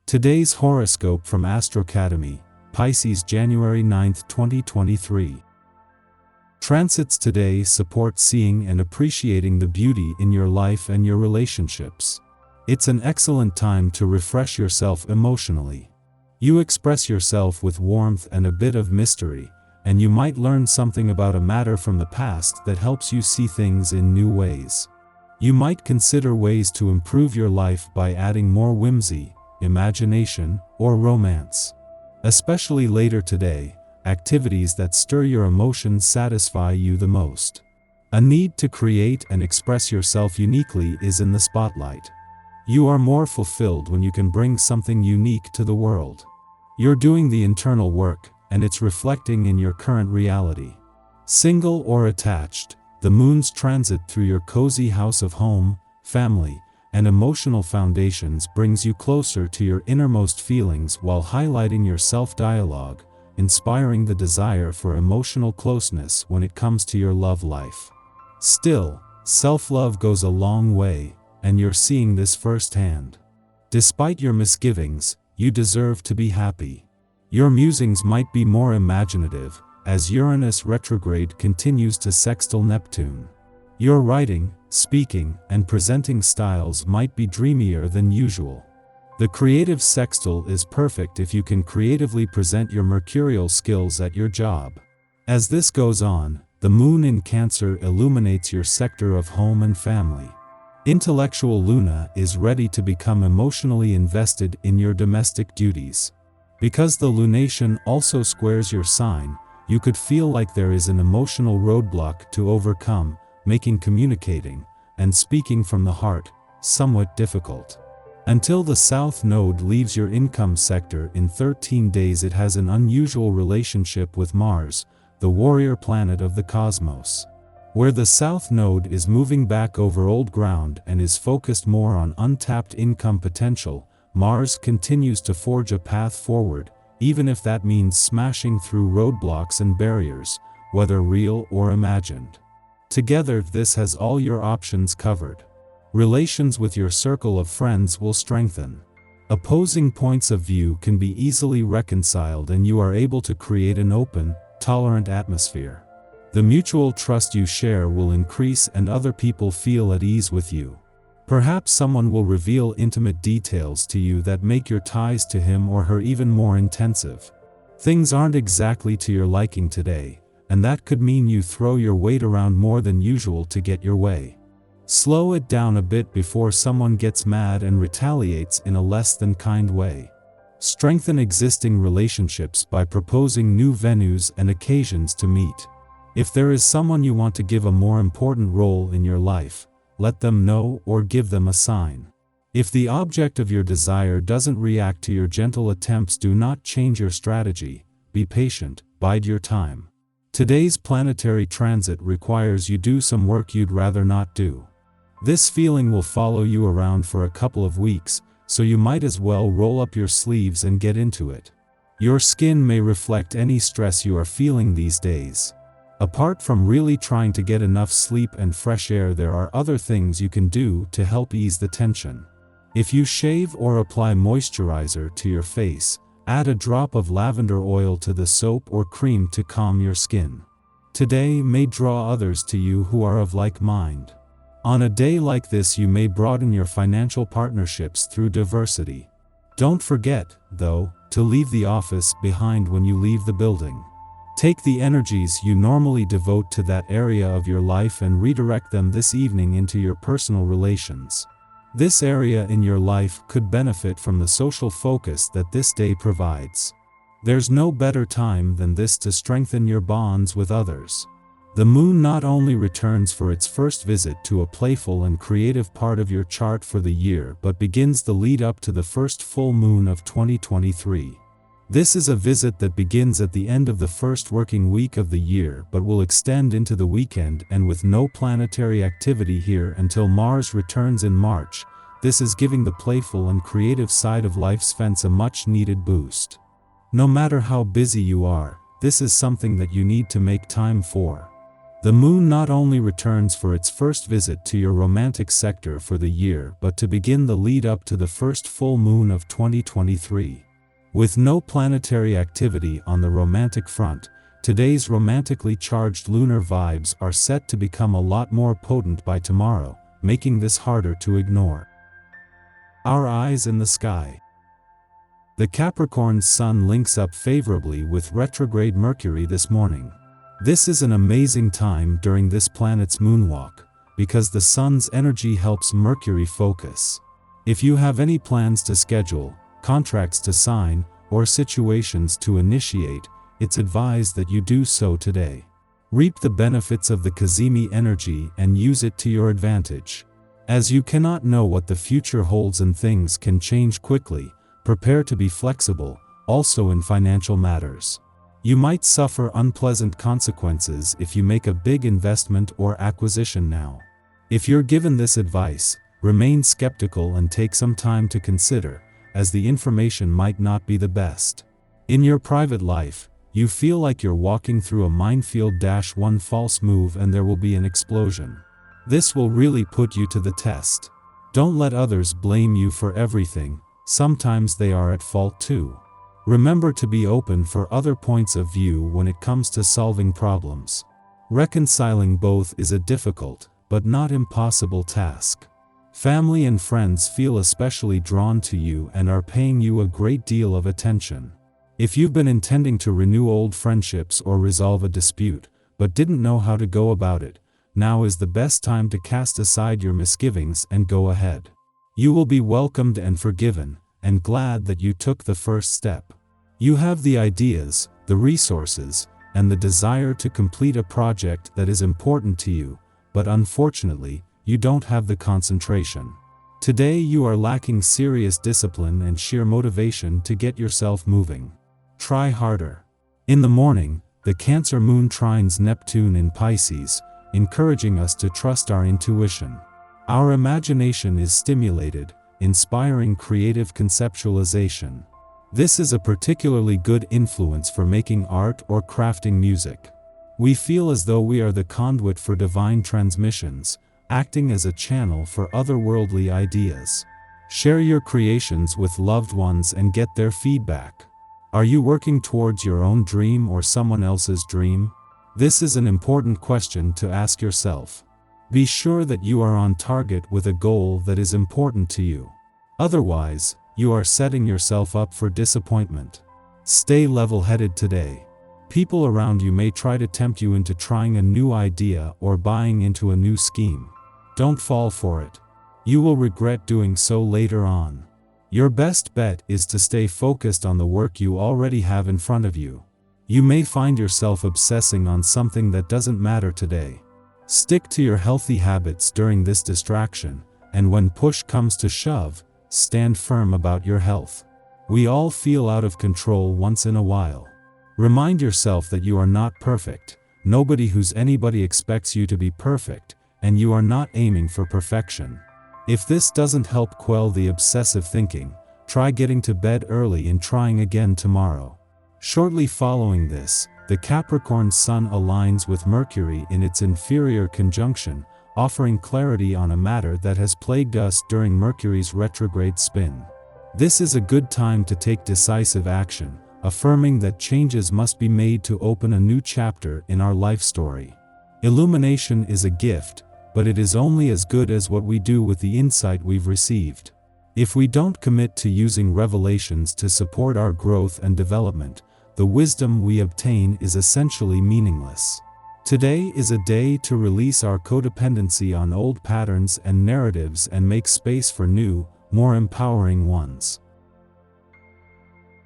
Today's horoscope from Astrocademy, Pisces January 9, 2023. Transits today support seeing and appreciating the beauty in your life and your relationships. It's an excellent time to refresh yourself emotionally. You express yourself with warmth and a bit of mystery, and you might learn something about a matter from the past that helps you see things in new ways. You might consider ways to improve your life by adding more whimsy, imagination, or romance. Especially later today, activities that stir your emotions satisfy you the most. A need to create and express yourself uniquely is in the spotlight. You are more fulfilled when you can bring something unique to the world. You're doing the internal work, and it's reflecting in your current reality. Single or attached, the moon's transit through your cozy house of home, family, and emotional foundations brings you closer to your innermost feelings while highlighting your self-dialogue, inspiring the desire for emotional closeness when it comes to your love life. Still, self-love goes a long way, and you're seeing this firsthand. Despite your misgivings, you deserve to be happy. Your musings might be more imaginative, as Uranus retrograde continues to sextile Neptune. Your writing, speaking, and presenting styles might be dreamier than usual. The creative sextile is perfect if you can creatively present your mercurial skills at your job. As this goes on, the moon in Cancer illuminates your sector of home and family. Intellectual Luna is ready to become emotionally invested in your domestic duties. Because the lunation also squares your sign, you could feel like there is an emotional roadblock to overcome, making communicating and speaking from the heart somewhat difficult. Until the South Node leaves your income sector in 13 days, it has an unusual relationship with Mars, the warrior planet of the cosmos. Where the South Node is moving back over old ground and is focused more on untapped income potential, Mars continues to forge a path forward, even if that means smashing through roadblocks and barriers, whether real or imagined. Together, this has all your options covered. Relations with your circle of friends will strengthen. Opposing points of view can be easily reconciled, and you are able to create an open, tolerant atmosphere. The mutual trust you share will increase, and other people feel at ease with you. Perhaps someone will reveal intimate details to you that make your ties to him or her even more intensive. Things aren't exactly to your liking today, and that could mean you throw your weight around more than usual to get your way. Slow it down a bit before someone gets mad and retaliates in a less than kind way. Strengthen existing relationships by proposing new venues and occasions to meet. If there is someone you want to give a more important role in your life, let them know or give them a sign. If the object of your desire doesn't react to your gentle attempts, do not change your strategy. Be patient, bide your time. Today's planetary transit requires you do some work you'd rather not do. This feeling will follow you around for a couple of weeks, so you might as well roll up your sleeves and get into it. Your skin may reflect any stress you are feeling these days. Apart from really trying to get enough sleep and fresh air, there are other things you can do to help ease the tension. If you shave or apply moisturizer to your face, add a drop of lavender oil to the soap or cream to calm your skin. Today may draw others to you who are of like mind. On a day like this, you may broaden your financial partnerships through diversity. Don't forget, though, to leave the office behind when you leave the building. Take the energies you normally devote to that area of your life and redirect them this evening into your personal relations. This area in your life could benefit from the social focus that this day provides. There's no better time than this to strengthen your bonds with others. The moon not only returns for its first visit to a playful and creative part of your chart for the year, but begins the lead up to the first full moon of 2023. This is a visit that begins at the end of the first working week of the year but will extend into the weekend, and with no planetary activity here until Mars returns in March, this is giving the playful and creative side of life's fence a much-needed boost. No matter how busy you are, this is something that you need to make time for. The moon not only returns for its first visit to your romantic sector for the year but to begin the lead up to the first full moon of 2023. With no planetary activity on the romantic front, today's romantically charged lunar vibes are set to become a lot more potent by tomorrow, making this harder to ignore. Our eyes in the sky. The Capricorn's sun links up favorably with retrograde Mercury this morning. This is an amazing time during this planet's moonwalk, because the sun's energy helps Mercury focus. If you have any plans to schedule, contracts to sign, or situations to initiate, it's advised that you do so today. Reap the benefits of the Cazimi energy and use it to your advantage. As you cannot know what the future holds and things can change quickly, prepare to be flexible, also in financial matters. You might suffer unpleasant consequences if you make a big investment or acquisition now. If you're given this advice, remain skeptical and take some time to consider, as the information might not be the best. In your private life, you feel like you're walking through a minefield. One false move and there will be an explosion. This will really put you to the test. Don't let others blame you for everything, sometimes they are at fault too. Remember to be open for other points of view when it comes to solving problems. Reconciling both is a difficult, but not impossible task. Family and friends feel especially drawn to you and are paying you a great deal of attention. If you've been intending to renew old friendships or resolve a dispute, but didn't know how to go about it, now is the best time to cast aside your misgivings and go ahead. You will be welcomed and forgiven, and glad that you took the first step. You have the ideas, the resources, and the desire to complete a project that is important to you, but unfortunately, you don't have the concentration. Today you are lacking serious discipline and sheer motivation to get yourself moving. Try harder. In the morning, the Cancer moon trines Neptune in Pisces, encouraging us to trust our intuition. Our imagination is stimulated, inspiring creative conceptualization. This is a particularly good influence for making art or crafting music. We feel as though we are the conduit for divine transmissions, acting as a channel for otherworldly ideas. Share your creations with loved ones and get their feedback. Are you working towards your own dream or someone else's dream? This is an important question to ask yourself. Be sure that you are on target with a goal that is important to you. Otherwise, you are setting yourself up for disappointment. Stay level-headed today. People around you may try to tempt you into trying a new idea or buying into a new scheme. Don't fall for it. You will regret doing so later on. Your best bet is to stay focused on the work you already have in front of you. You may find yourself obsessing on something that doesn't matter today. Stick to your healthy habits during this distraction, and when push comes to shove, stand firm about your health. We all feel out of control once in a while. Remind yourself that you are not perfect, nobody who's anybody expects you to be perfect, and you are not aiming for perfection. If this doesn't help quell the obsessive thinking, try getting to bed early and trying again tomorrow. Shortly following this, the Capricorn sun aligns with Mercury in its inferior conjunction, offering clarity on a matter that has plagued us during Mercury's retrograde spin. This is a good time to take decisive action, affirming that changes must be made to open a new chapter in our life story. Illumination is a gift, but it is only as good as what we do with the insight we've received. If we don't commit to using revelations to support our growth and development, the wisdom we obtain is essentially meaningless. Today is a day to release our codependency on old patterns and narratives and make space for new, more empowering ones.